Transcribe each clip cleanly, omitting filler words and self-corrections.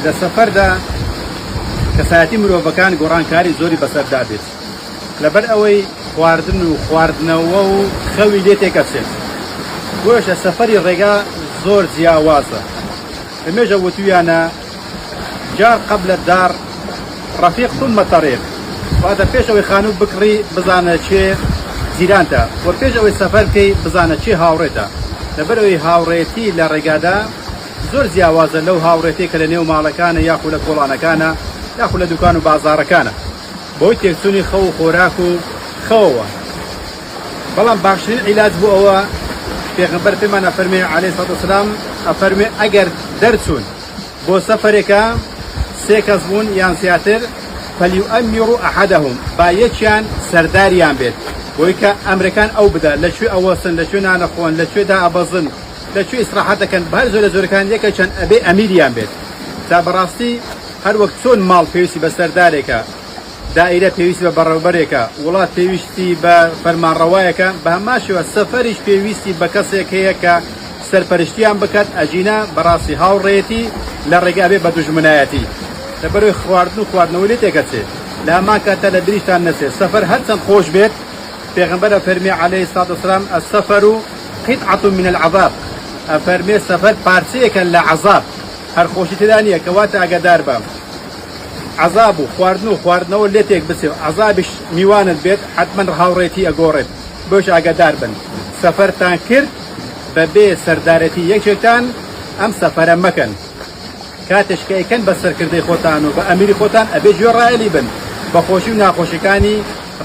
لە سەفەردا کەسایەتی مرۆڤەکان گۆڕانکاری زۆری بەسەردا بێت لەبەر ئەوەی خواردن و خواردنەوە و خەوی لێ تێکەچێت. بۆشە سەفەری ڕێگا زۆر جیاوازە. لەمێژە وتویانە جار قبل الدار ڕەفیق ثم طەریق، واتە پێش ئەوەی خانوو بکڕی بزانە چێ جیرانتە، وە پێش ئەوەی سەفەر بکەی بزانە چێ هاوڕێتە. لەبەر ئەوەی هاوڕێتی لە ڕێگادا زۆر جیاوازە لەو هاوڕێتی کە لە نێو ماڵەکانە یاخو لە کۆڵانەکانە یاخو لە دوکان و بازاڕەکانە بۆی تێکچوونی خەو و خۆراک و خەوەوە. بەڵام باشترین عیلاج بوو ئەوە پێغەمبەر پێمان ئەفەرمێ عەلەیهی سەڵاتو وەسەلام ئەفەرمێ ئەگەر دەرچوون بۆ سەفەرێکە سێ کەس بوون یان زیاتر فەلیوئەمیڕوا ئەحەدەهم با یەکیان سەرداریان بێت بۆی کە ئەمرەکان ئەو بدە لەکوێ ئەوەسن لەکوێ نانەخۆن لەکوێدا ئەبەزن لەکوێ ئیستراحەت دەکەن بە هەر زۆر لە زۆرەکان یەکێکیان ئەبێ ئەمیریان بێت تا بەڕاستی هەر وەک چۆن ماڵ پێویستی بە سەردارێکە، دائیرە پێویستی بە بەڕێوەبەرێکە، وڵات پێویستی بە فەرمانڕەوایەکە، بە هەماشەوە سەفەریش پێویستی بە کەسێک هەیە کە سەرپەرشتیان بکات ئەجینە بەڕاستی هاوڕێتی لە ڕێگا بێ بە دوژمنایەتی. لەبەرەوەی خواردن و خواردنەوە لێ تێکەچێت لە هەمان کاتە لە بریشتان نەچێت سەفەر هەرچەند خۆش بێت پێغەمبەر ئەفەرمێ عەلەیهی سەڵاتو وەسەلام السەفەر قطعة من العذاب، ئەفەرمێ سەفەر پارچەیەکە لە عەزاب، هەر خۆشی تێدا نییە کەواتە ئاگادار بە عەزاب و خواردن و خواردنەوە لێ تێک بچێ و عەزابیش میوانت بێت حتمەن هاوڕێتی ئەگۆڕێت. بۆش ئاگادار بن سەفەرتان کرد بەبێ سەردارەتی یەکێکتان ئەم سەفەرە مەکەن. کاتێش کە ئەیکەن بە سەرکردەی خۆتان و بە ئەمیری خۆتان ئەبێ گوێڕایەلی بن، بە خۆشی و ناخۆشیەکانی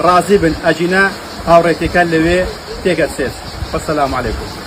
ڕازی بن ئەجینە هاوڕێتیەکان لەوێ تێکەچێت. وەسەلام عەلەیکوم.